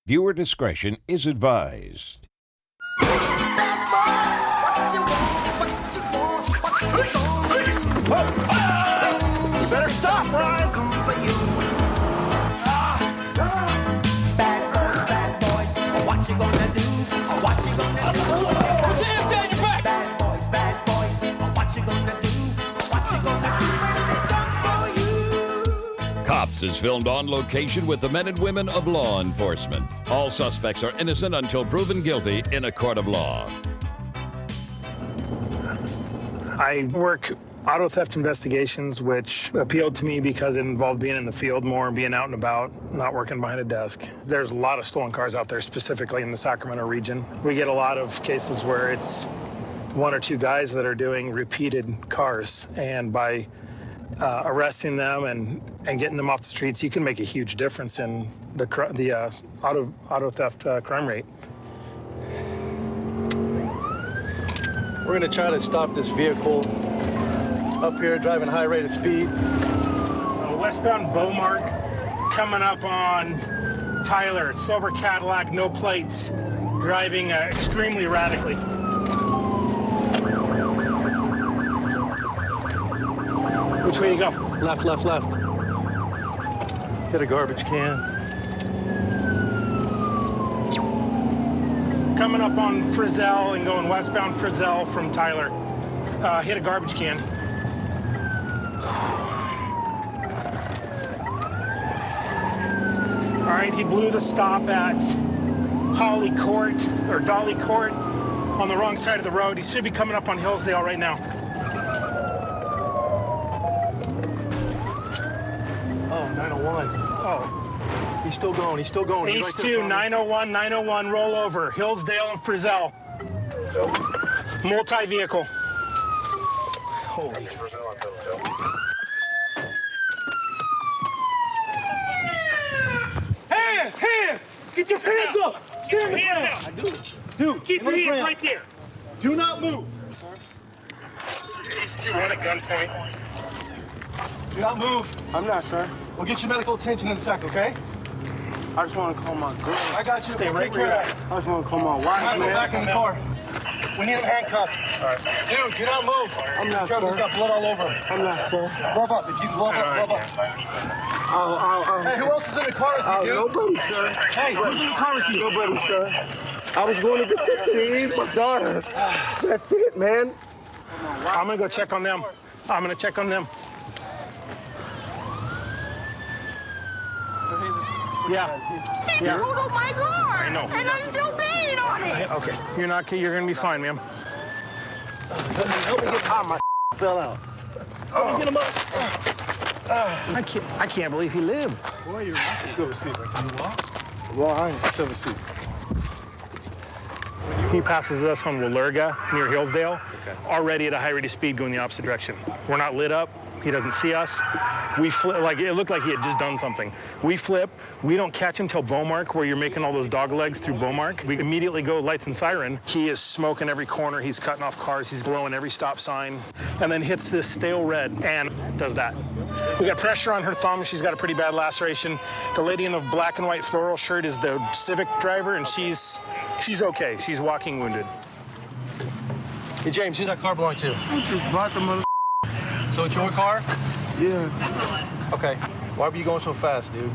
Viewer discretion is advised. Better stop, Ryan! Come for you. Bad boys, what you gonna do? What you gonna do? Put your hands behind your back! Bad boys, what you gonna do? What you gonna do when they come for you? Cops is filmed on location with the men and women of law enforcement. All suspects are innocent until proven guilty in a court of law. I work auto theft investigations, which appealed to me because it involved being in the field more and being out and about, not working behind a desk. There's a lot of stolen cars out there, specifically in the Sacramento region. We get a lot of cases where it's one or two guys that are doing repeated cars, and by arresting them and getting them off the streets, you can make a huge difference in the auto theft crime rate. We're gonna try to stop this vehicle up here driving high rate of speed. Westbound Beaumark, coming up on Tyler, silver Cadillac, no plates, driving extremely erratically. Which way you go? Left. Hit a garbage can. Coming up on Frizzell and going westbound Frizzell from Tyler. Hit a garbage can. All right, he blew the stop at Holly Court, or Dolly Court, on the wrong side of the road. He should be coming up on Hillsdale right now. Oh, 901. Oh. He's still going. He's right Ace there, 2, Tommy. 901, roll over. Hillsdale and Frizzell. Multi-vehicle. Holy. Hands! Get your hands up! Stand the ground! I do. Dude, Keep your hands right there. Do not move. Ace 2 on a gunpoint. Do not move. I'm not, sir. We'll get you medical attention in a sec, okay? I just want to call my girl. I got you. Stay We'll right take care of where that. I just want to call my I wife, go back in man. the car. We need him handcuffed. All right. Dude, do not move. I'm not, Careful, sir. he's got blood all over him. I'm not, sir. Glove up. If you glove up. Hey, who else is in the car with you, dude? Nobody, sir. Hey, who's in the car with you? Nobody, sir. I was going to Mississippi to eat my daughter. That's it, man. I'm gonna go check on them. Yeah. Yeah. Totaled my car. I know. And I'm still paying on it. Okay. You're gonna be fine, ma'am. Help me get my fell out. Get him up. I can't believe he lived. Boy, you're not. Let's go to seat. Can you walk? Well, I Let's have a seat. He passes us on Walerga near Hillsdale, already at a high rate of speed going the opposite direction. We're not lit up. He doesn't see us. We flip, like it looked like he had just done something. We flip. We don't catch him till Beaumark, where you're making all those dog legs through Beaumark. We immediately go lights and siren. He is smoking every corner. He's cutting off cars. He's blowing every stop sign, and then hits this stale red and does that. We got pressure on her thumb. She's got a pretty bad laceration. The lady in the black and white floral shirt is the Civic driver, and she's okay. She's walking wounded. Hey, James, who's that car belong to? I just bought the mother. So it's your car? Yeah. Okay. Why were you going so fast, dude?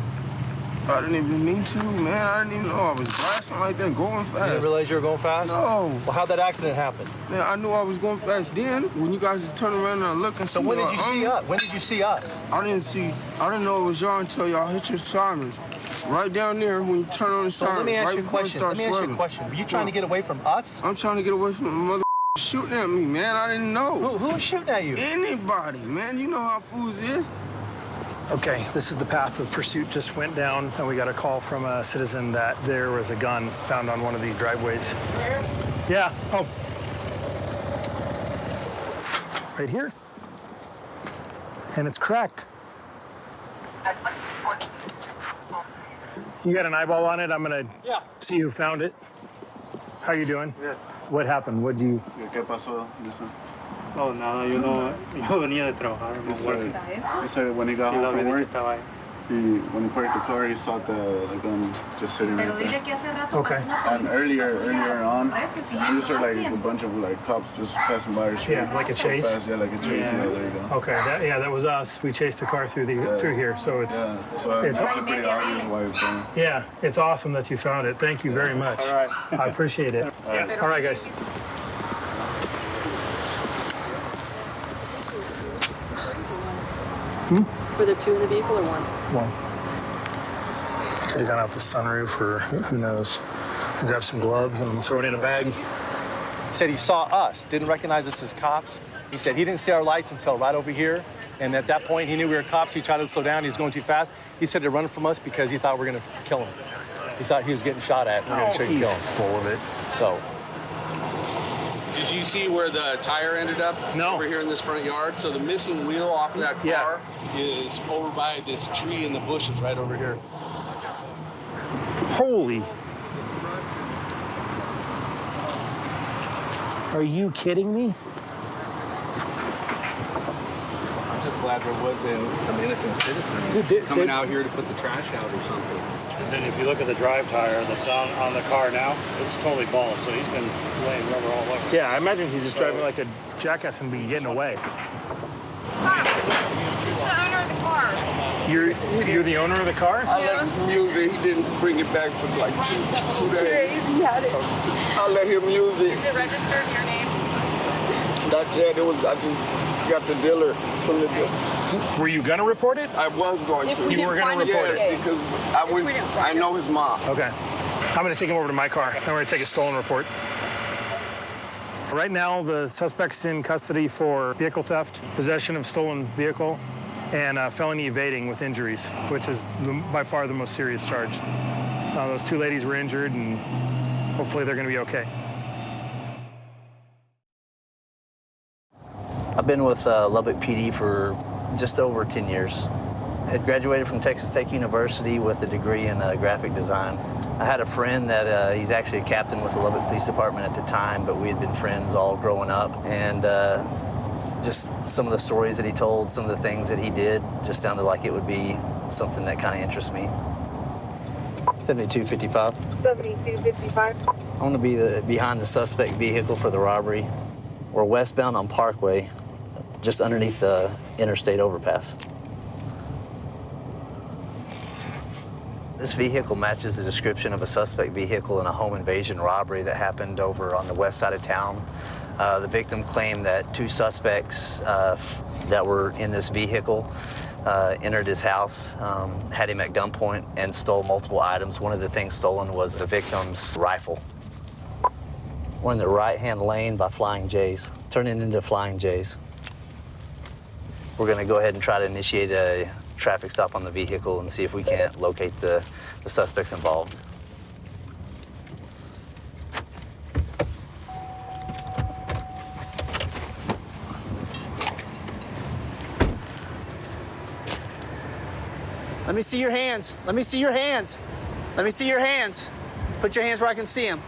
I didn't even mean to, man. I didn't even know I was blasting like that, going You fast. didn't realize you were going fast? No. Well, how'd that accident happen? Man, I knew I was going fast then. When you guys would turn around and look and see So when me, did you see us? When did you see us? I didn't know it was y'all until y'all hit your sirens. Right down there when you turn on the So sirens. let me ask right you a before it question. starts Let me ask you a swerving. question. Were you trying to get away from us? I'm trying to get away from the mother shooting at me, man. I didn't know. Who was shooting at you? Anybody, man. You know how fools is. Okay, this is the path of pursuit just went down, and we got a call from a citizen that there was a gun found on one of these driveways. Yeah, oh. Right here. And it's cracked. You got an eyeball on it? I'm gonna see who found it. How you doing? Yeah. What happened? What'd you... ¿Qué pasó? Oh, nada, yo no. Yo venía de trabajar. He said when he got home from work, When he parked the car, he saw the gun just sitting right there. Okay. And earlier on, we just heard like a bunch of like cops just passing by our street. Yeah, like a so chase? fast. Yeah, like a chase. Yeah, there you go. Okay, that was us. We chased the car through here, so it's So it's it's pretty obvious why it's going. yeah, it's awesome that you found it. Thank you very much. All right. I appreciate it. All right, guys. Were there two in the vehicle or one? One. Could have gone out the sunroof, or who knows. Grab some gloves and throw it in a bag. He said he saw us, didn't recognize us as cops. He said he didn't see our lights until right over here. And at that point, he knew we were cops. He tried to slow down. He was going too fast. He said to run from us because he thought we were going to kill him. He thought he was getting shot at. We were going to shoot and kill him. Full of it. So. Did you see where the tire ended up? No. Over here in this front yard. So the missing wheel off of that car is over by this tree in the bushes right over here. Holy. Are you kidding me? I'm just glad there wasn't some innocent citizen coming out here to put the trash out or something. And then if you look at the drive tire that's on the car now, it's totally bald, so he's been laying rubber all over. Yeah, I imagine he's just driving like a jackass and be getting away. Tom, this is the owner of the car. You're the owner of the car? I let him use it. He didn't bring it back for like two days. He had it. I let him use it. Is it registered in your name? Not yet. I just got the dealer from the dealer. Were you gonna report it? I was going If to. we You were didn't gonna find it report it? today. Yes, because we didn't I find know his mom. Okay. I'm gonna take him over to my car. I'm gonna take a stolen report. Right now, the suspect's in custody for vehicle theft, possession of stolen vehicle, and felony evading with injuries, which is by far the most serious charge. Those two ladies were injured, and hopefully they're gonna be okay. I've been with Lubbock PD for just over 10 years. Had graduated from Texas Tech University with a degree in graphic design. I had a friend that he's actually a captain with the Lubbock Police Department at the time, but we had been friends all growing up. And just some of the stories that he told, some of the things that he did, just sounded like it would be something that kind of interests me. 7255. 7255. I want to be behind the suspect vehicle for the robbery. We're westbound on Parkway, just underneath the interstate overpass. This vehicle matches the description of a suspect vehicle in a home invasion robbery that happened over on the west side of town. The victim claimed that two suspects that were in this vehicle entered his house, had him at gunpoint, and stole multiple items. One of the things stolen was the victim's rifle. We're in the right-hand lane by Flying J's, turning into Flying J's. We're gonna go ahead and try to initiate a traffic stop on the vehicle and see if we can't locate the suspects involved. Let me see your hands. Let me see your hands. Let me see your hands. Put your hands where I can see them.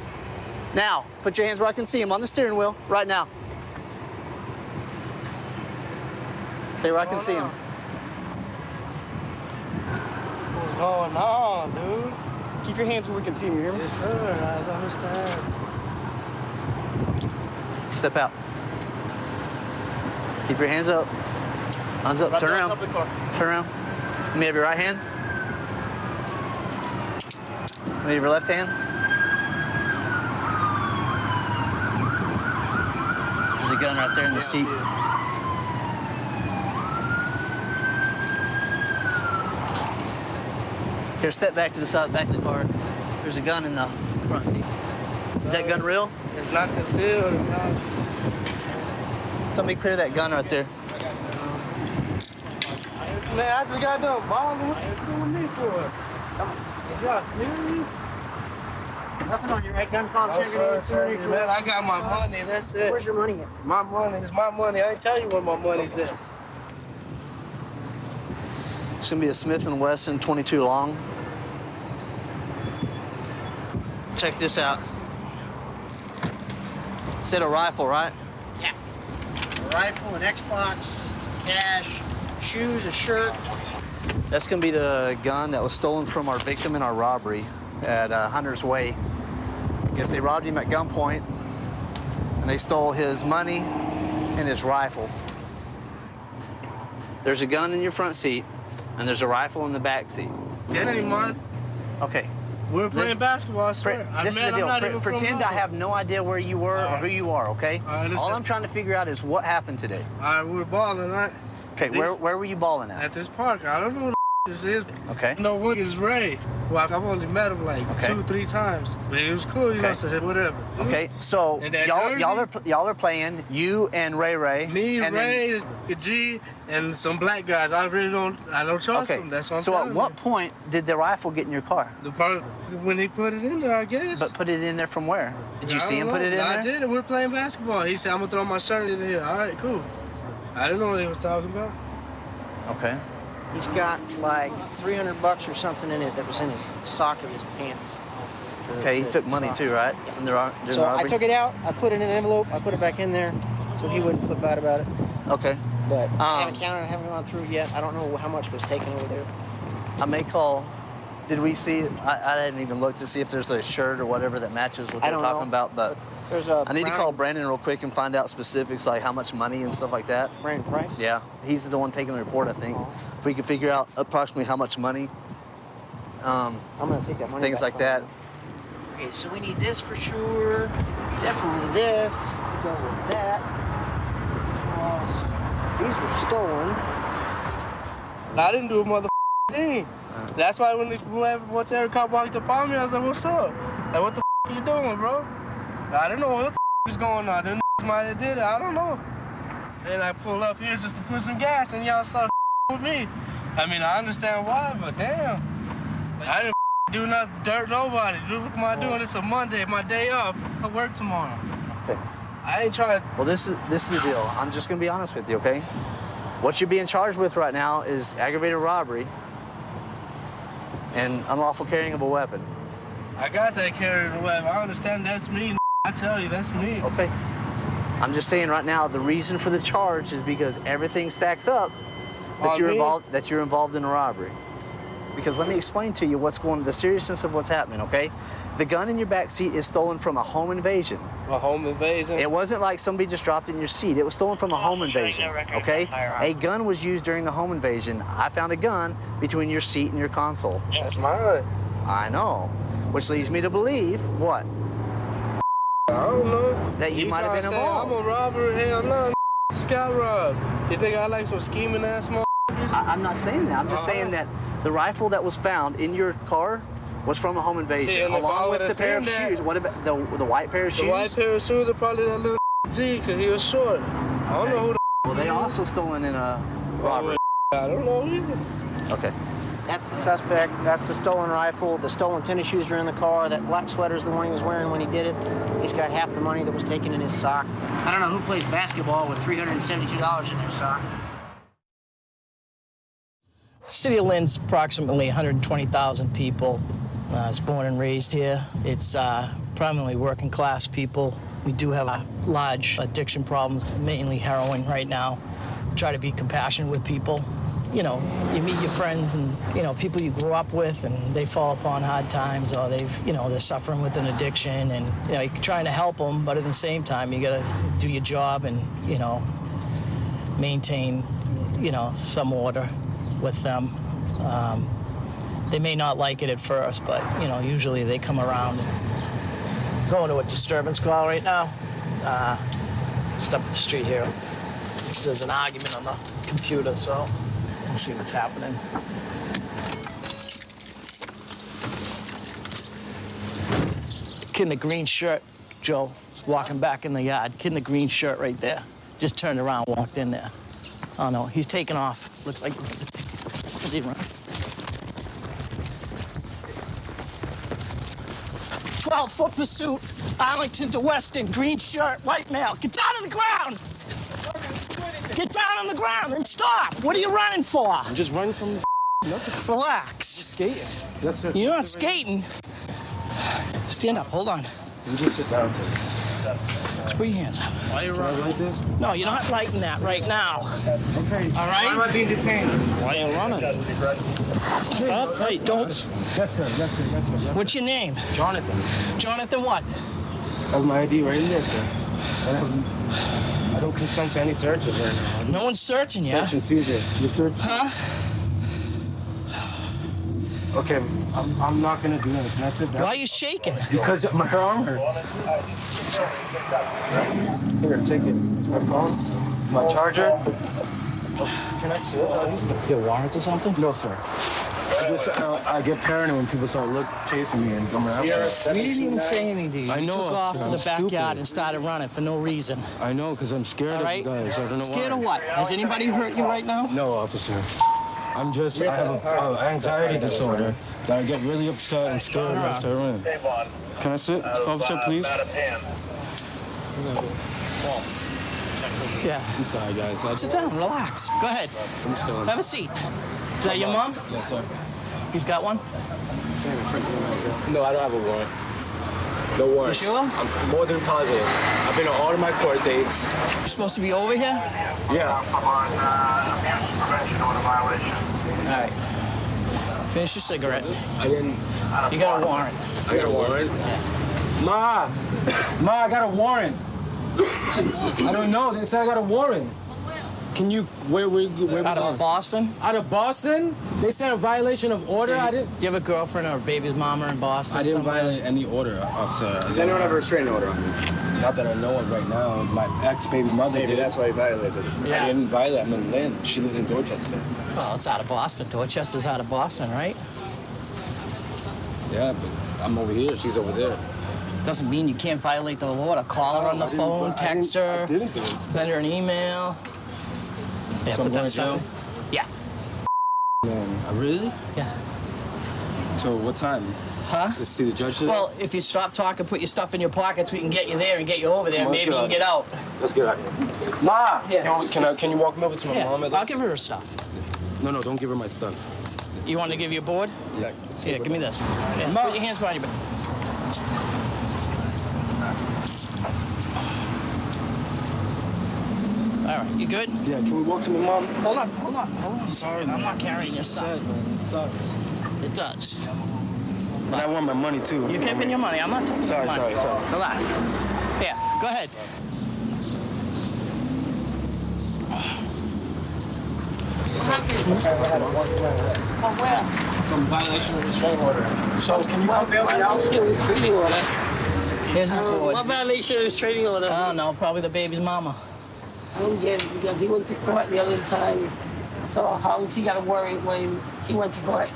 Now, put your hands where I can see them on the steering wheel, right now. Say where I can see them. What's going on, dude? Keep your hands where we can see them, you hear me? Yes, sir. I understand. Step out. Keep your hands up. Hands up. Turn around. Turn around. Let me have your right hand. Let me have your left hand. There's a gun right there in the seat. Here, step back to the side, back of the car. There's a gun in the front seat. Is that gun real? It's not concealed. Tell me clear that gun right there. Man, I just got done balling. What you doing me for? Is y'all serious? Nothing on your right gun's gone. Man, I got my money. That's it. Where's your money at? My money is my money. I ain't tell you where my money's at. It's gonna be a Smith & Wesson 22 long. Check this out. Said a rifle, right? Yeah. A rifle, an Xbox, cash, shoes, a shirt. That's going to be the gun that was stolen from our victim in our robbery at Hunter's Way. I guess they robbed him at gunpoint, and they stole his money and his rifle. There's a gun in your front seat, and there's a rifle in the back seat. That ain't mine. Okay. We're playing basketball, I swear. This is the deal. Pretend I have no idea where you were or who you are, okay? All I'm trying to figure out is what happened today. All right, we're balling, right? Okay, where were you balling at? At this park. I don't know what this is. Okay. No one is Ray. Well, I've only met him like 2-3 times. But it was cool, you know, so whatever. Okay, so y'all are playing, you and Ray. Me, and Ray, G, and some black guys. I don't trust them. That's what I'm saying. So telling at what point did the rifle get in your car? When he put it in there, I guess. But put it in there from where? Did you see him put it in there? I did. We're playing basketball. He said, I'm gonna throw my shirt in here. All right, cool. I didn't know what he was talking about. Okay. He's got like $300 or something in it that was in his sock of his pants. Okay, he took money too, right? So I took it out, I put it in an envelope, I put it back in there so he wouldn't flip out about it. Okay. But I haven't counted, I haven't gone through it yet. I don't know how much was taken over there. I may call. Did we see? I didn't even look to see if there's a shirt or whatever that matches what they're talking about. But I need to call Brandon real quick and find out specifics, like how much money and stuff like that. Brandon Price? Yeah, he's the one taking the report, I think. If we can figure out approximately how much money. I'm gonna take that money. Things like that. Okay, so we need this for sure. Definitely this to go with that. These were stolen. I didn't do a mother thing. That's why once every cop walked up on me, I was like, what's up? Like, what the you doing, bro? I didn't know what the was going on. Them might have did it. I don't know. And I pulled up here just to put some gas, and y'all started with me. I mean, I understand why, but damn. Like, I didn't do nothing, dirt nobody. What am I doing? It's a Monday, my day off. I work tomorrow. Okay. I ain't trying to... Well, this is the deal. I'm just going to be honest with you, okay? What you're being charged with right now is aggravated robbery and unlawful carrying of a weapon. I got that carrying a weapon. I understand that's me. I tell you, that's me. Okay. I'm just saying right now, the reason for the charge is because everything stacks up that you're involved in a robbery. Because let me explain to you the seriousness of what's happening, okay? The gun in your back seat is stolen from a home invasion. A home invasion? It wasn't like somebody just dropped it in your seat. It was stolen from a home invasion, okay? A gun was used during the home invasion. I found a gun between your seat and your console. That's mine. I know. Which leads me to believe, what? I don't know. That you might have been involved. I'm a robber, hell no. Sky rob. You think I like some scheming ass motherfuckers? I'm not saying that. I'm just saying that the rifle that was found in your car was from a home invasion, along with the pair of shoes. What about the white pair of shoes? The white pair of shoes are probably that little G, because he was short. I don't know who the Well, they also stolen in a robbery. I don't know either. Okay. That's the suspect. That's the stolen rifle. The stolen tennis shoes are in the car. That black sweater is the one he was wearing when he did it. He's got half the money that was taken in his sock. I don't know who plays basketball with $372 in their sock. City of Lynn's approximately 120,000 people. I was born and raised here. It's primarily working class people. We do have a large addiction problem, mainly heroin right now. Try to be compassionate with people. You know, you meet your friends and, you know, people you grew up with and they fall upon hard times or they're suffering with an addiction and, you know, you're trying to help them, but at the same time, you got to do your job and, you know, maintain, you know, some order with them. They may not like it at first, but, you know, usually they come around. Going to a disturbance call right now. Just up the street here. There's an argument on the computer, so we'll see what's happening. Kid in the green shirt, Joe, walking back in the yard. Kid in the green shirt right there. Just turned around, walked in there. Oh, no, he's taking off. Looks like, is he running? 12-foot pursuit, Arlington to Weston, green shirt, white male. Get down on the ground! Get down on the ground and stop! What are you running for? I'm just running from nothing. Relax. Skating. That's You're not skating. Stand up, hold on. You just sit down, sir. Just put your hands up. Why are you running like this? No, you're not lighting that right now. Okay. All right? Why am I being detained? Why are you running? Stop. Hey, don't. Yes, sir. Yes, sir. Yes, sir. What's your name? Jonathan. Jonathan what? That's my ID right in there, sir. I don't consent to any searches right now. No one's searching you. Search and seizure. You're searching. Huh? Okay, I'm not gonna do anything. Can I sit down? Why are you shaking? Because my arm hurts. Here, take it. It's my phone, my charger. Can I sit? Your warrants or something? No, sir. I get paranoid when people start chasing me and come around. We didn't even say anything to you. I You know, took off officer. in the I'm backyard stupid. and started running for no reason. I know, because I'm scared All of right? you guys. I don't know Scared why. of what? Has anybody hurt you right now? No, officer. I have an anxiety disorder that I get really upset and scared when I start running. Can I sit, officer, please? Yeah. I'm sorry, guys. Sit down, relax. Go ahead. I'm chilling. Have a seat. Is that your mom? Yes, sir. He's got one? No, I don't have a warrant. No warrant. You sure? I'm more than positive. I've been on all of my court dates. You're supposed to be over here? Yeah. All right. Finish your cigarette. I didn't. You got a warrant. I got a warrant? Ma, I got a warrant. I don't know. They said I got a warrant. Can you, where Out of Boston? Out of Boston? They said a violation of order? I didn't. You have a girlfriend or a baby's mama in Boston? I didn't somewhere? violate any order, officer. Does anyone have a restraining order on me? Not that I know of right now. My ex-baby mother Maybe did. that's why you violated it. Yeah. I didn't violate. I'm in Lynn. She lives in Dorchester. Well, it's out of Boston. Dorchester's out of Boston, right? Yeah, but I'm over here. She's over there. Doesn't mean you can't violate the law. Call her on the phone, text her, I didn't do it. send her an email. Yeah, So I'm put going that to stuff jail? in. Yeah. Man, really? Yeah. So what time? Huh? To see the judge today? Well, if you stop talking, put your stuff in your pockets, we can get you there and get you over there. Let's Maybe you get can get out. Let's get out of here. Ma! Yeah. Can you walk me over to my Yeah, mom at I'll least? give her her stuff. No, don't give her my stuff. You want to give you a board? Yeah. Yeah, give me this. Yeah, Ma. put your hands behind your back. All right, you good? Yeah, can we walk to my mom? Hold on. Sorry, I'm not carrying your stuff. Sad, man. It sucks. It does. And I want my money too. You're keeping your money. I'm not taking your money. Sorry. Relax. Yeah, go ahead. From where? From violation of restraining order. So can you come bail me out? Restraining order. Here's the board. What violation of restraining order? I don't know, probably the baby's mama. I don't get it because he went to court the other time. So how is he got to worry when he went to court?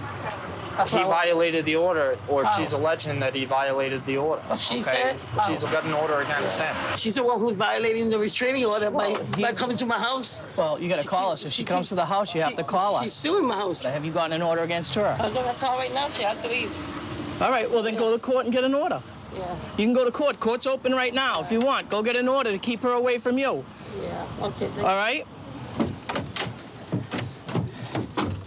That's He what I- violated the order, or How? she's alleging that he violated the order. What she said? She's got an order against him. She's the one who's violating the restraining order by coming to my house. Well, you gotta call us. If she comes to the house, you have to call us. She's still in my house. Have you gotten an order against her? I'm gonna tell her right now she has to leave. All right, well then go to court and get an order. Yeah. You can go to court. Court's open right now. If you want, go get an order to keep her away from you. Yeah. Okay. Thank All right?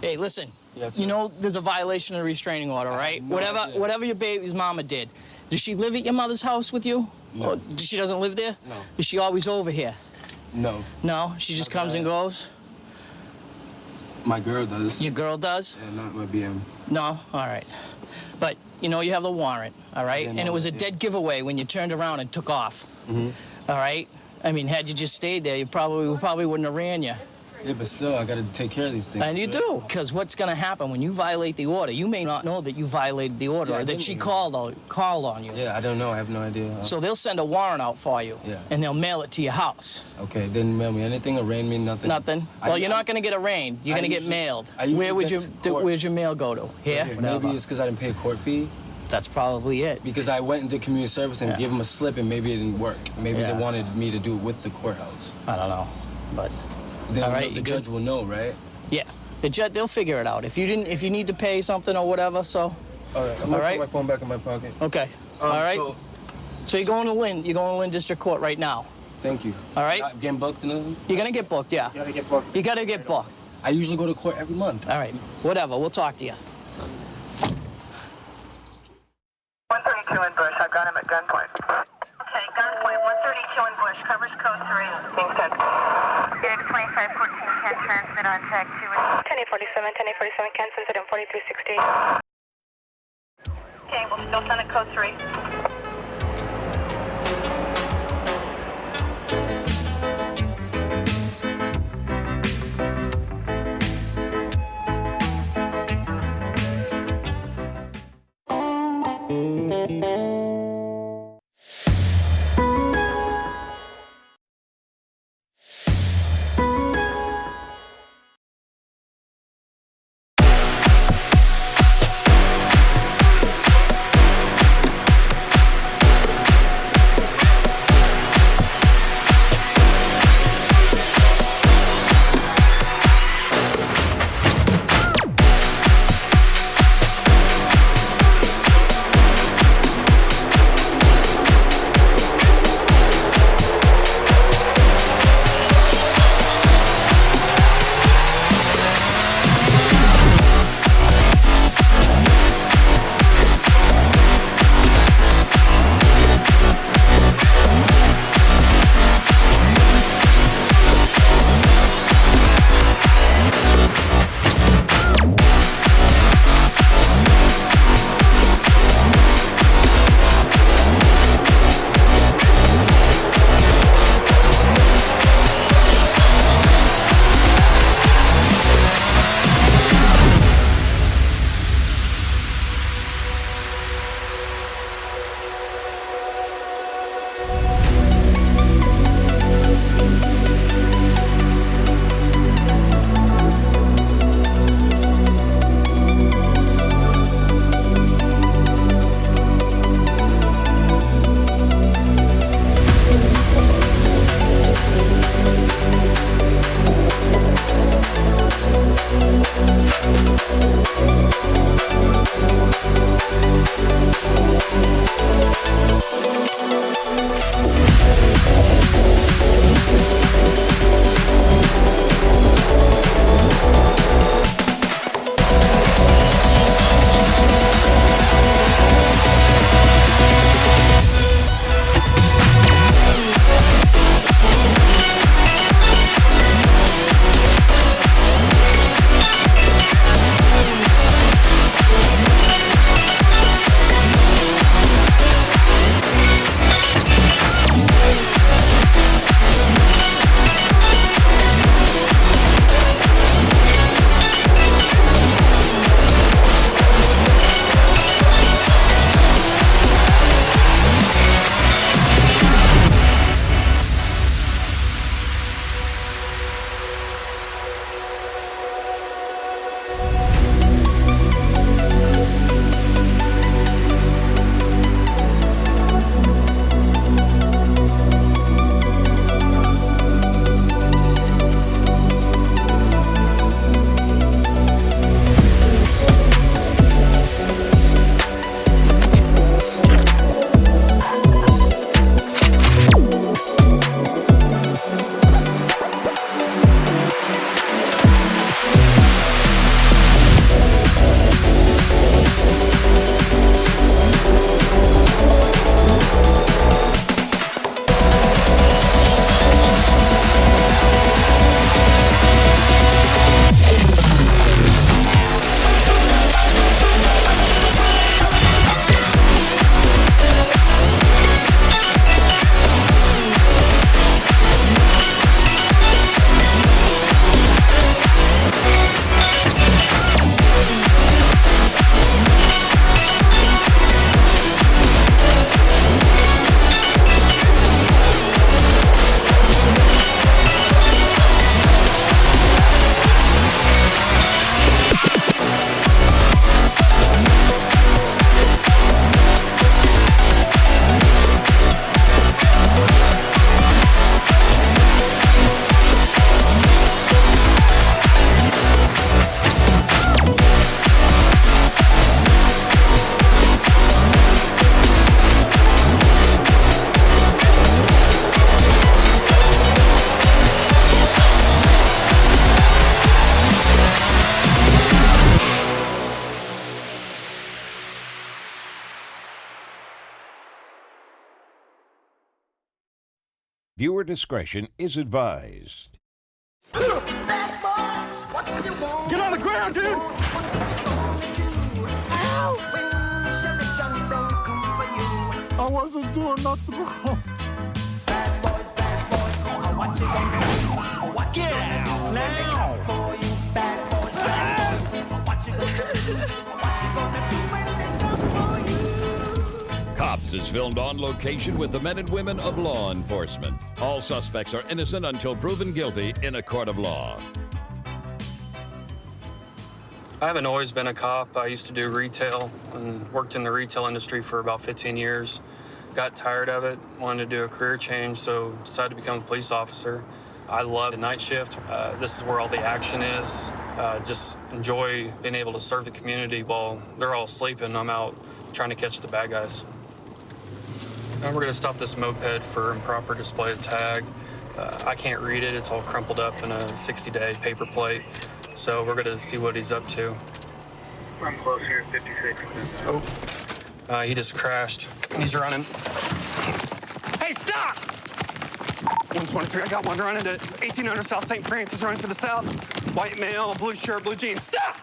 Hey, listen. Yes, You know there's a violation of the restraining order, right? no idea. Whatever your baby's mama did. Does she live at your mother's house with you? No. Or she doesn't live there? No. Is she always over here? No. No? She just comes and goes? My girl does. Your girl does? Yeah, not my BM. No? All right. But, you know, you have the warrant, all right? Yeah, And it no, was a yeah. dead giveaway when you turned around and took off. Mm-hmm. All right? I mean, had you just stayed there, we probably wouldn't have ran you. Yeah, but still, I gotta take care of these things. And you do, because what's going to happen when you violate the order? You may not know that you violated the order Yeah, I or that didn't she even- called on you. Yeah, I don't know. I have no idea. So they'll send a warrant out for you, Yeah. and they'll mail it to your house. Okay, didn't mail me anything, arraign me, nothing. Nothing? Well, you're not going to get arraigned. You're I going to get usually- mailed. I usually Where would get to court. where's your mail go to? Here? Maybe it's because I didn't pay a court fee. That's probably it. Because I went into community service and Yeah. gave them a slip, and maybe it didn't work. Maybe Yeah. they wanted me to do it with the courthouse. I don't know, but They'll all right, know- you the judge will know, right? yeah, they'll figure it out. If you need to pay something or whatever, so All right, I'm gonna put my phone back in my pocket. okay, all right. So you're going to Lynn District Court right now. Thank you. All right. Not getting booked and nothing? You're gonna get booked, yeah. You gotta get booked. You gotta get booked. I usually go to court every month. All right, whatever. We'll talk to you. 132 in Bush. I've got him at gunpoint. Okay, gunpoint 10-847, 10-847, cancel to 4360. Okay, we'll still send a code 3. Viewer discretion is advised. Bad boys, what Get on the ground, dude! I wasn't doing nothing wrong. Get out now! Cops is filmed on location with the men and women of law enforcement. All suspects are innocent until proven guilty in a court of law. I haven't always been a cop. I used to do retail and worked in the retail industry for about 15 years. Got tired of it, wanted to do a career change, so decided to become a police officer. I love the night shift. This is where all the action is. Just enjoy being able to serve the community while they're all sleeping. I'm out trying to catch the bad guys. And we're gonna stop this moped for improper display of tag. I can't read it. It's all crumpled up in a 60-day paper plate. So we're gonna see what he's up to. I'm close here, 56. Oh, he just crashed. He's running. Hey, stop! 123, I got one running to 1800 South St. Francis, running to the south. White male, blue shirt, blue jeans. Stop!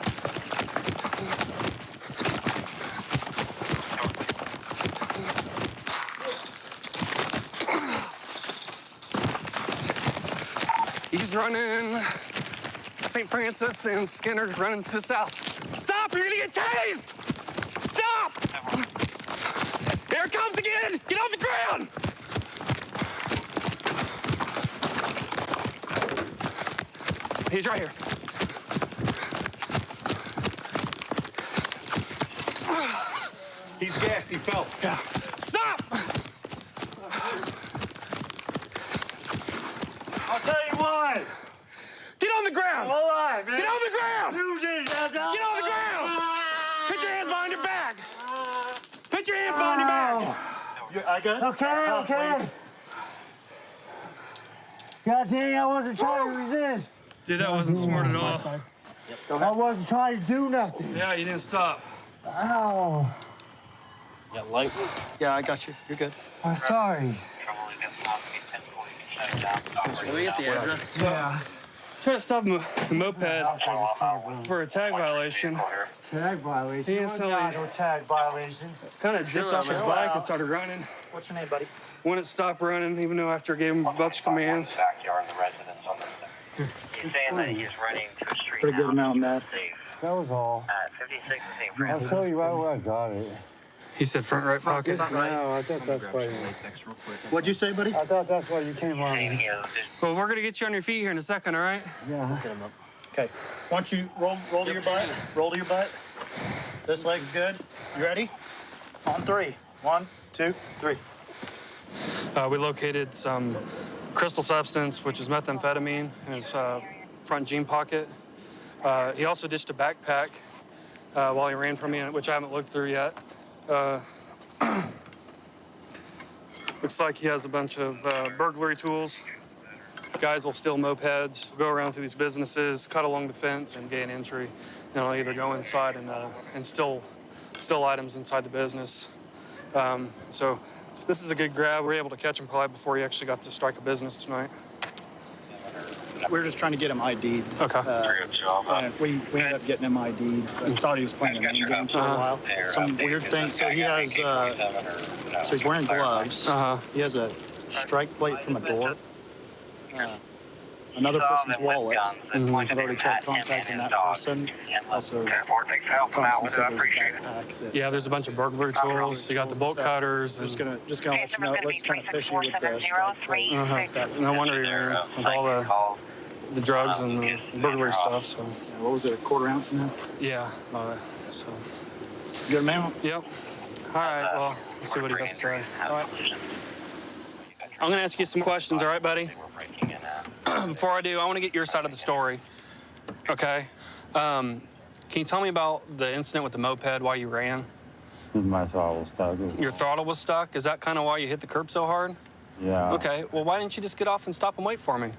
He's running St. Francis and Skinner running to the south. Stop, you're gonna get tased! Stop! Here it comes again! Get off the ground! He's right here. He's gassed, he fell. Yeah. Stop! I'll tell you what. Get on the ground! All right, man. Get on the ground! You did that. Get on the ground! Put your hands behind your back! Put your hands behind your back! I got Okay. God dang, I wasn't trying to resist. Dude, that wasn't smart at all. I wasn't trying to do nothing. Yeah, you didn't stop. Ow. Yeah, light. Yeah, I got you. You're good. I'm sorry. Can we get the address? Yeah. Try to stop the moped for a tag violation. Tag violation? He instantly No tag violation. kind of dipped off his bike and started running. What's your name, buddy? Wouldn't stop running, even though after I gave him a bunch of commands. He's saying that he's running to a street. Pretty good amount of meth. That was all. 56 I'll show you right where I got it. He said front right pocket. No, I thought that's why. What'd you say, buddy? I thought that's why you came on me. Well, we're gonna get you on your feet here in a second, all right? Yeah. Let's get him up. Okay. Why don't you roll to your butt? Roll to your butt. This leg's good. You ready? On three. 1, 2, 3. We located some crystal substance, which is methamphetamine, in his front jean pocket. He also ditched a backpack while he ran from me, which I haven't looked through yet. Looks like he has a bunch of burglary tools. Guys will steal mopeds, go around to these businesses, cut along the fence, and gain entry. And they'll either go inside and steal items inside the business. So this is a good grab. We were able to catch him probably before he actually got to strike a business tonight. We're just trying to get him ID'd. Okay. And we ended up getting him ID'd. I thought he was playing a main game for a while. Some weird thing. So he has, so he's wearing gloves. He has a strike plate from a door. Another person's wallet. I've already tried contacting that person. Also, Thompson said there's a backpack. Yeah, there's a bunch of burglary tools. You got the bolt cutters. Just gonna let you know it looks kind of fishy with the strike plate stuff. No wonder you're here with all the drugs and the burglary stuff. So. What was it, a quarter ounce now? Yeah, about it. So. Good man. Yep. All right. Well, let's see what he has to say. All right. I'm gonna ask you some questions. All right, buddy? Before I do, I want to get your side of the story. Okay. Can you tell me about the incident with the moped while you ran? My throttle was stuck. Your throttle was stuck? Is that kind of why you hit the curb so hard? Yeah. Okay. Well, why didn't you just get off and stop and wait for me?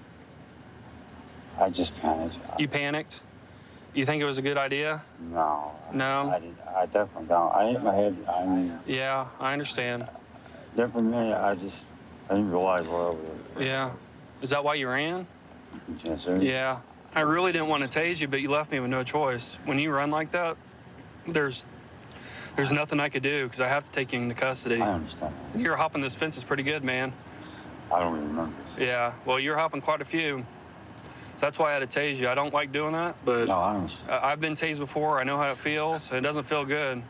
I just panicked. You panicked? You think it was a good idea? No. No? I definitely don't. I hit my head. I mean. Yeah, I understand. Definitely, I didn't realize what I was. Yeah. Is that why you ran? Yes, sir. Yeah. I really didn't want to tase you, but you left me with no choice. When you run like that, there's nothing I could do because I have to take you into custody. I understand. You're hopping this fence is pretty good, man. I don't even remember. Yeah, well, you're hopping quite a few. So that's why I had to tase you. I don't like doing that, but No, I understand. I've been tased before. I know how it feels. It doesn't feel good.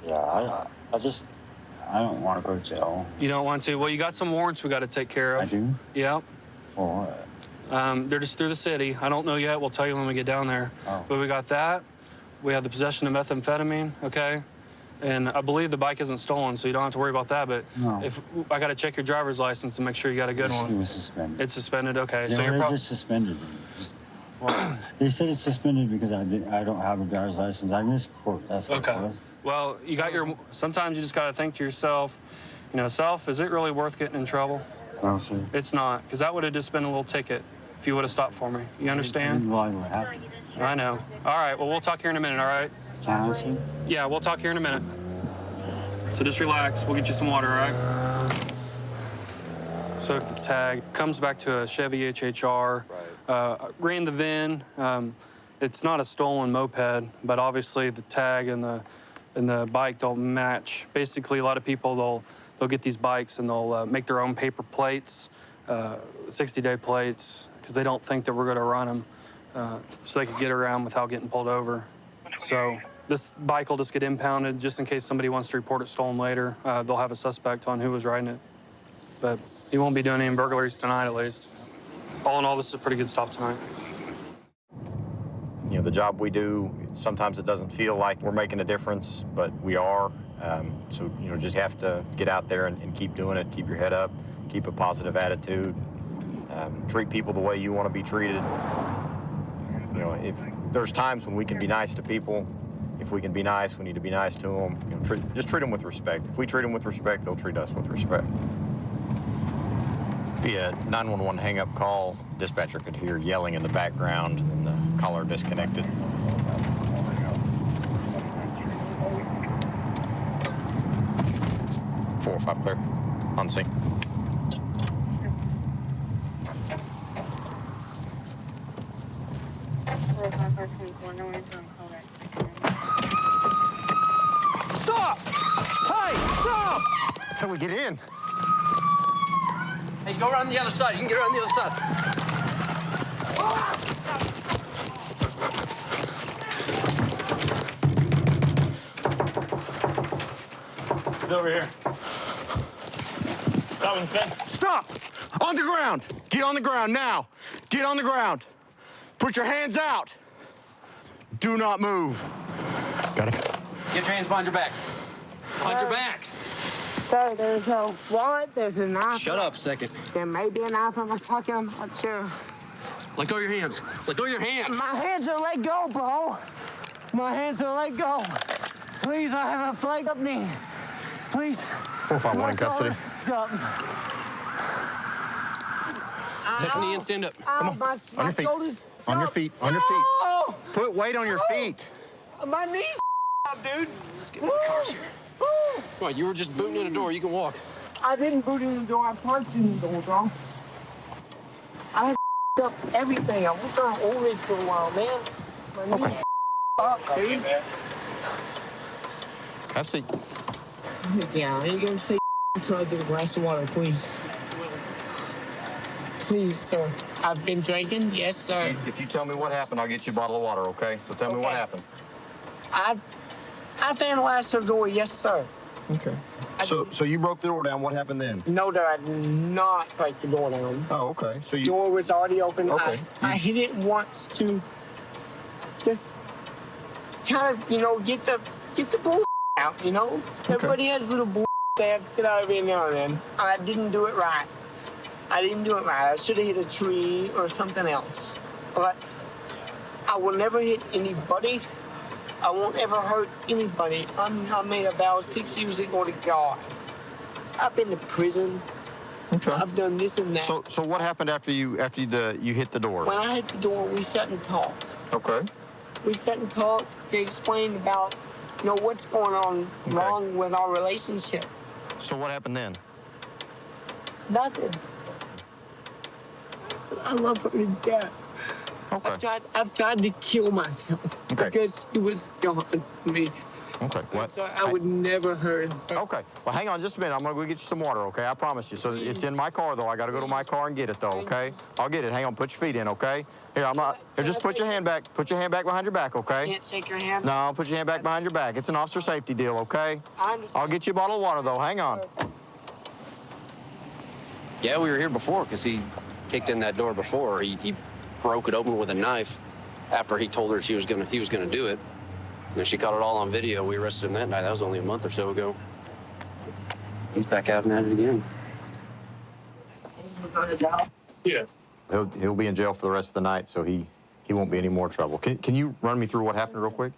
Yeah, I don't want to go to jail. You don't want to? Well, you got some warrants we got to take care of. I do? Yeah. For what? They're just through the city. I don't know yet. We'll tell you when we get down there. Oh. But we got that. We have the possession of methamphetamine, okay? And I believe the bike isn't stolen, so you don't have to worry about that. But No. if I got to check your driver's license and make sure you got a good one. It was suspended. It's suspended, okay. Yeah, So you're they just suspended it. They said it's suspended because I don't have a driver's license. I missed court. That's what it was. Well, you got your. Sometimes you just got to think to yourself, you know, self, is it really worth getting in trouble? No, sir. It's not, because that would have just been a little ticket if you would have stopped for me. You I understand? didn't realize what happened. I know. All right, well, we'll talk here in a minute, all right? Can I see? Yeah, we'll talk here in a minute. So just relax. We'll get you some water, all right? So the tag comes back to a Chevy HHR. Ran the VIN. It's not a stolen moped, but obviously the tag and the bike don't match. Basically, a lot of people they'll get these bikes and they'll make their own paper plates, 60-day plates, because they don't think that we're going to run them, so they could get around without getting pulled over. So this bike will just get impounded just in case somebody wants to report it stolen later. They'll have a suspect on who was riding it, but he won't be doing any burglaries tonight, at least. All in all, this is a pretty good stop tonight. You know, the job we do, sometimes it doesn't feel like we're making a difference, but we are. So, you know, just have to get out there and keep doing it, keep your head up, keep a positive attitude, treat people the way you want to be treated. You know, if there's times when we can be nice to people, if we can be nice, we need to be nice to them. You know, just treat them with respect. If we treat them with respect, they'll treat us with respect. Be a 911 hang-up call. Dispatcher could hear yelling in the background, and the caller disconnected. Four or five clear. On scene. Stop! Hey, stop! How do we get in? Hey, go around the other side. You can get around the other side. He's over here. Stop on the fence. Stop! On the ground! Get on the ground now! Get on the ground! Put your hands out! Do not move. Got it. Get your hands behind your back. Behind your back. Sir, there's no wallet, there's a knife. Shut up a second. There may be a knife in my pocket, I'm not sure. Let go of your hands. Let go of your hands. My hands are let go, bro. My hands are let go. Please, I have a flag up knee. Please. 451 in custody. Take a knee and stand up. Come on. On your feet. On your feet. On your feet. Put weight on your feet. My knees up, dude. Let's get in the car here. Come on, you were just booting in a door. You can walk. I didn't boot in the door. I punched in the door, bro. I up everything. I worked on Old Ridge for a while, man. My knees up, dude. Have a seat. Yeah, I ain't gonna say until I get a glass of water, please. Please, sir. I've been drinking, yes, sir. If you tell me what happened, I'll get you a bottle of water, okay? So tell me what happened. I vandalized her door, yes, sir. Okay. So you broke the door down. What happened then? No, sir, I did not break the door down. Oh, okay. So you... door was already open. Okay. I hit it once to just kind of, you know, get the bull out, you know? Okay. Everybody has little bull they have to get out of every now and then. I didn't do it right. I should have hit a tree or something else. But I will never hit anybody. I won't ever hurt anybody. I made a vow 6 years ago to God. I've been to prison. Okay. I've done this and that. So what happened after you hit the door? When I hit the door, we sat and talked. Okay. We sat and talked. They explained about, you know, what's going on wrong with our relationship. So what happened then? Nothing. I love her to death. Okay. I've tried to kill myself because he was gone from me. Okay. What? So I would never hurt him. Okay. Well, hang on just a minute. I'm going to go get you some water, okay? I promise you. So it's in my car, though. I got to go to my car and get it, though, okay? I'll get it. Hang on. Put your feet in, okay? Here, Here, just put your hand back. Put your hand back behind your back, okay? Can't shake your hand? No, put your hand back behind your back. It's an officer safety deal, okay? I understand. I'll get you a bottle of water, though. Hang on. Yeah, we were here before because he kicked in that door before. He broke it open with a knife after he told her he was gonna do it. And she caught it all on video. We arrested him that night. That was only a month or so ago. He's back out and at it again. He's going to jail? Yeah. He'll be in jail for the rest of the night, so he won't be any more trouble. Can you run me through what happened real quick?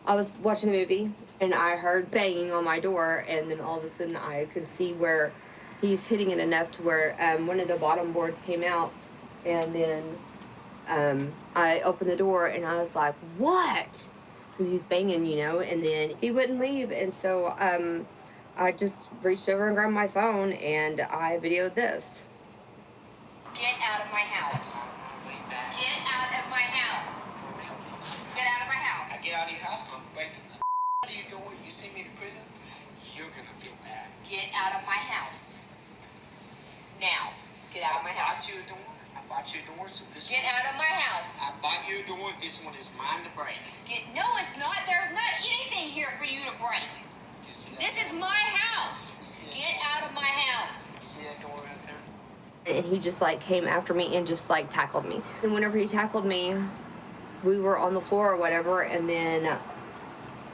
I was watching a movie and I heard banging on my door, and then all of a sudden I could see where he's hitting it enough to where one of the bottom boards came out, and then I opened the door and I was like, what? Because he's banging, you know, and then he wouldn't leave, and so I just reached over and grabbed my phone and I videoed this. Get out of my house. Get out of my house. Get out of my house. I get out of your house, I'm breaking the out of your door. You send me to prison, you're gonna feel bad. Get out of my house. Now. Get out of my house. I bought you a door, so this Get one. out of my house. I bought you a door, this one is mine to break. No, it's not. There's not anything here for you to break. This is my house. Get out of my house. You see that door right there? And he just like came after me and just like tackled me. And whenever he tackled me, we were on the floor or whatever, and then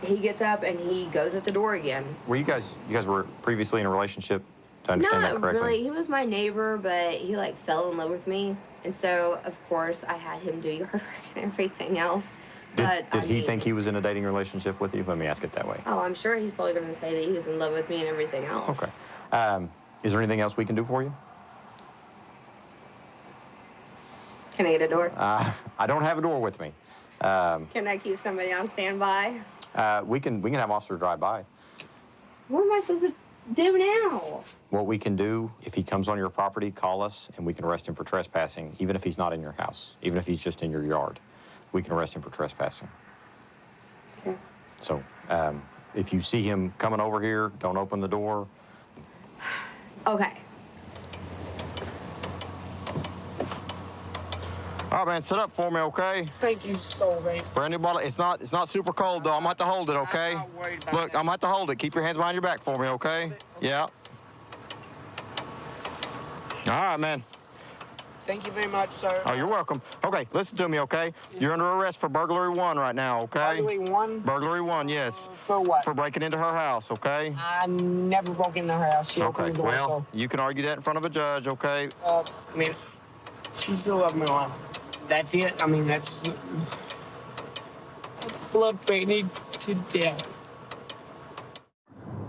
he gets up and he goes at the door again. Were you guys were previously in a relationship, to understand that Not correctly? really. He was my neighbor, but he like fell in love with me. And so, of course, I had him do yard work and everything else. Did he think he was in a dating relationship with you? Let me ask it that way. Oh, I'm sure he's probably going to say that he was in love with me and everything else. Okay. Is there anything else we can do for you? Can I get a door? I don't have a door with me. Can I keep somebody on standby? We can have officers drive by. What am I supposed to do now? What we can do, if he comes on your property, call us and we can arrest him for trespassing, even if he's not in your house, even if he's just in your yard. We can arrest him for trespassing. Okay. So if you see him coming over here, don't open the door. Okay. All right, man, sit up for me, okay? Thank you so very much. Brand new bottle. It's not super cold though. I'm gonna have to hold it, okay? Look, I'm gonna have to hold it. Keep your hands behind your back for me, okay? Yeah. All right, man. Thank you very much, sir. Oh, you're welcome. Okay, listen to me, okay? You're under arrest for burglary 1 right now, okay? Burglary 1? Burglary 1, yes. For what? For breaking into her house, okay? I never broke into her house. She opened Okay, the door, well, you can argue that in front of a judge, okay? I mean, she still loved me on. That's it. I mean, that's... I love Brittany to death.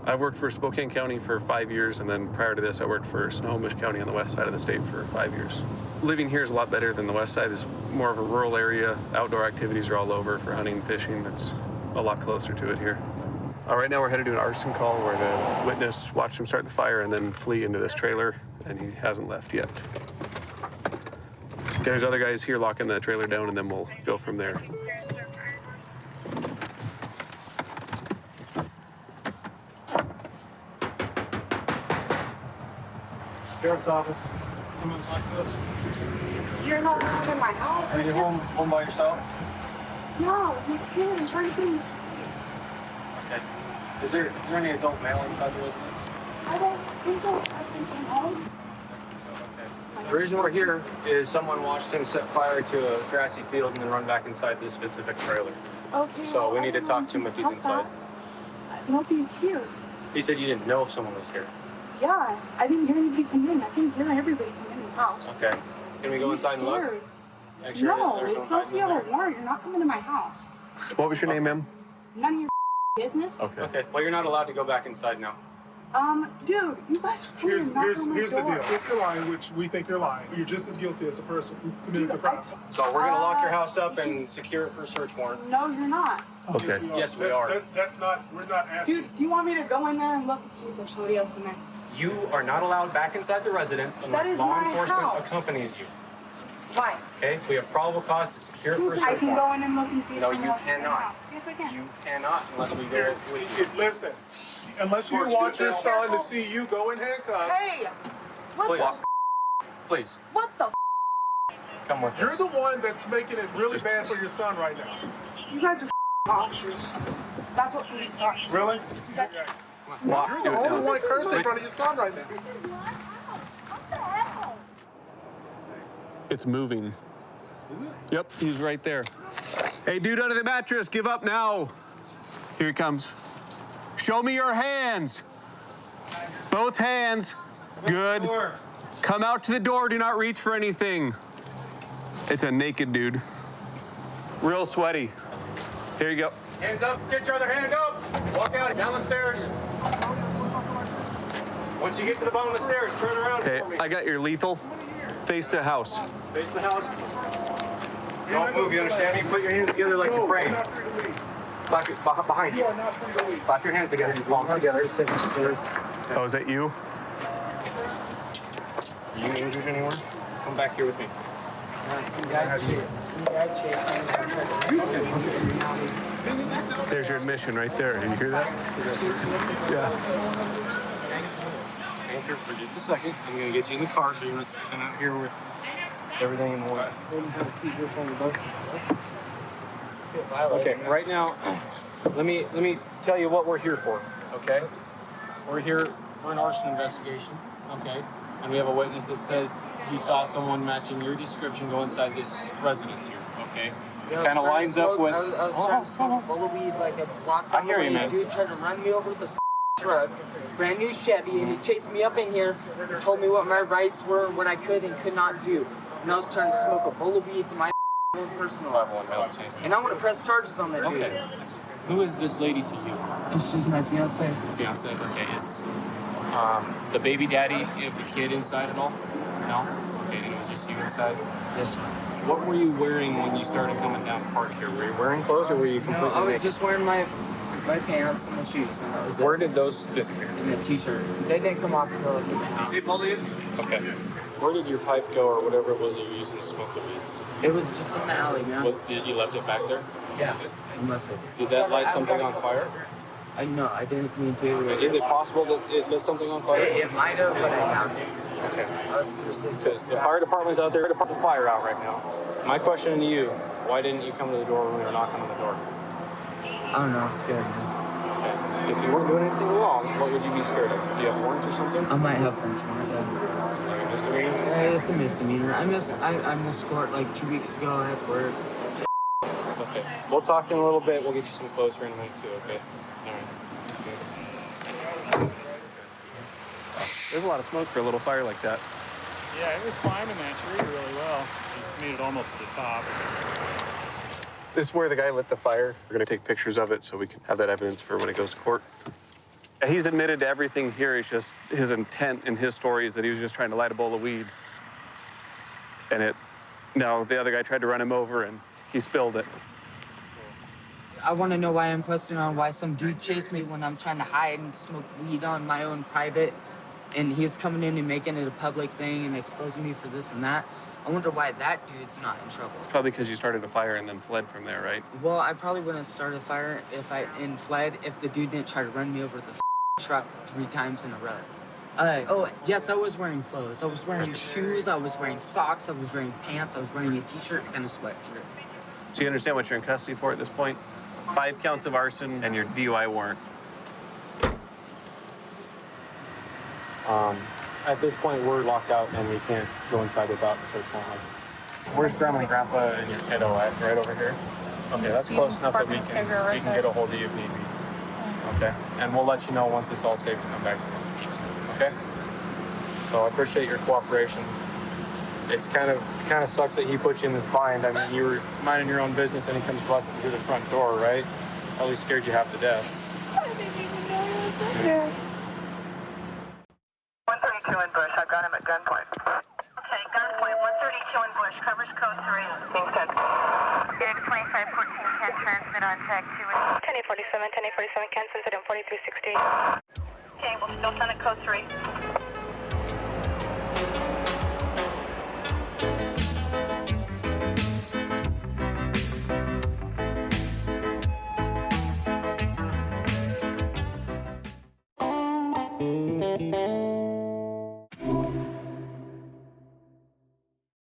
I've worked for Spokane County for 5 years, and then prior to this, I worked for Snohomish County on the west side of the state for 5 years. Living here is a lot better than the west side. It's more of a rural area. Outdoor activities are all over for hunting and fishing. It's a lot closer to it here. Right now, we're headed to an arson call where the witness watched him start the fire and then flee into this trailer, and he hasn't left yet. There's other guys here locking the trailer down, and then we'll go from there. Sheriff's office. Someone's like this. You're not in my house. Are you home by yourself? No, you can't. I'm trying to finish. Okay. Is there any adult male inside the residence? I don't think so. I think I'm home. The reason we're here is someone watched him set fire to a grassy field and then run back inside this specific trailer. Okay. So we need to talk to him if he's inside. Nobody's here. He said you didn't know if someone was here. Yeah, I didn't hear anybody come in. I didn't hear everybody come in his house. Okay. Can we go inside and look? Scared. Make sure No, there's no unless hiding you in have a there. warrant, you're not coming to my house. What was your name, ma'am? None of your business. Okay. Well, you're not allowed to go back inside now. Dude, you guys are coming and knocking on my Here's the door. deal. If you're lying, which we think you're lying, you're just as guilty as the person who committed the crime. So we're gonna lock your house up and secure it for a search warrant. No, you're not. Okay. Yes, we are. That's not. We're not asking. Dude, do you want me to go in there and look and see if there's somebody else in there? You are not allowed back inside the residence That unless is law my enforcement house. accompanies you. Why? Okay? We have probable cause to secure Here for I can go in and look and see if No, someone you else is in the cannot. house. Yes, I can. You cannot unless we go with you. Listen, unless you want your son to see you go in handcuffs. Hey, what Please. the? Please, What the? come with You're us. the one that's making it really bad for your son right now. You guys are officers. That's what police are. Really? You're the only one cursing in front of your son right now. It's moving. Yep, he's right there. Hey, dude under the mattress, give up now. Here he comes. Show me your hands. Both hands. Good. Come out to the door. Do not reach for anything. It's a naked dude. Real sweaty. Here you go. Hands up. Get your other hand up. Walk out down the stairs. Once you get to the bottom of the stairs, turn around Okay, for me. I got your lethal. Face the house. Face the house. Don't move, you understand me? Put your hands together like you're praying. Clap it behind you. Clap your hands together, your palms together. Oh, is that you? You injured anywhere? Come back here with me. There's your admission right there. Did you hear that? Yeah. Anchor for just a second. I'm gonna get you in the car so you're not sitting out here with everything in the way. Okay, right now, let me tell you what we're here for. Okay, we're here for an arson investigation. Okay, and we have a witness that says he saw someone matching your description go inside this residence here. Okay, kind of lines up with. I was trying to smoke a bowl of weed like a block down the way. Dude tried to run me over with this truck, brand new Chevy, and he chased me up in here and told me what my rights were, what I could and could not do. And I was trying to smoke a bowl of weed to my own personal. And I want to press charges on that dude. Okay. Who is this lady to you? She's my fiance. Fiance. Okay. Is the baby daddy of the kid inside at all? No. Okay. And it was just you inside. Yes, sir. What were you wearing when you started coming down Park here? Were you wearing clothes or were you completely No, I was naked? just wearing my pants and my shoes. And that was Where it. did those disappear? And the t-shirt. They didn't come off until I came out. Okay. Where did your pipe go or whatever it was that you were using to smoke the weed? It was just in the alley, man. You left it back there? Yeah. I must have. Did that light something on fire? No, I didn't mean to. Okay. Is it possible that it lit something on fire? It might have, but I doubt it. Okay. I was seriously The fire department's out there to put the fire out right now. My question to you, why didn't you come to the door when we were knocking on the door? I don't know, I was scared, man. Okay. If you weren't doing anything wrong, what would you be scared of? Do you have warrants or something? I might have been trying to. Like a misdemeanor? Yeah, it's a misdemeanor. I missed court like 2 weeks ago at work. Okay. We'll talk in a little bit. We'll get you some clothes for in a minute too, okay? All right. There's a lot of smoke for a little fire like that. Yeah, it was climbing that tree really well. Just made it almost to the top. This is where the guy lit the fire. We're gonna take pictures of it so we can have that evidence for when it goes to court. He's admitted to everything here. It's just his intent in his story is that he was just trying to light a bowl of weed. And now the other guy tried to run him over and he spilled it. I want to know why I'm questioning on why some dude chased me when I'm trying to hide and smoke weed on my own private, and he's coming in and making it a public thing and exposing me for this and that. I wonder why that dude's not in trouble. It's probably because you started a fire and then fled from there, right? Well, I probably wouldn't have started a fire and fled if the dude didn't try to run me over with this truck 3 times in a row. Yes, I was wearing clothes. I was wearing shoes, I was wearing socks, I was wearing pants, I was wearing a t-shirt and a sweatshirt. So you understand what you're in custody for at this point? 5 counts of arson and your DUI warrant. At this point, we're locked out and we can't go inside without the search warrant. Where's Grandma and Grandpa and your kiddo at? Right over here? Okay, that's close enough that we can get a hold of you if need be. Okay, and we'll let you know once it's all safe to come back to them. Okay? So I appreciate your cooperation. It's kind of sucks that he put you in this bind. I mean, you were minding your own business and he comes busting through the front door, right? Probably scared you half to death. I didn't even know he was in there. 132 in Bush. I've got him at gunpoint. Okay, gunpoint 132 in Bush. Covers code 3. Being sent. Unit 2514 can transmit on tag 2. 1047 can transmit on 4360. Okay, we'll still send it code 3.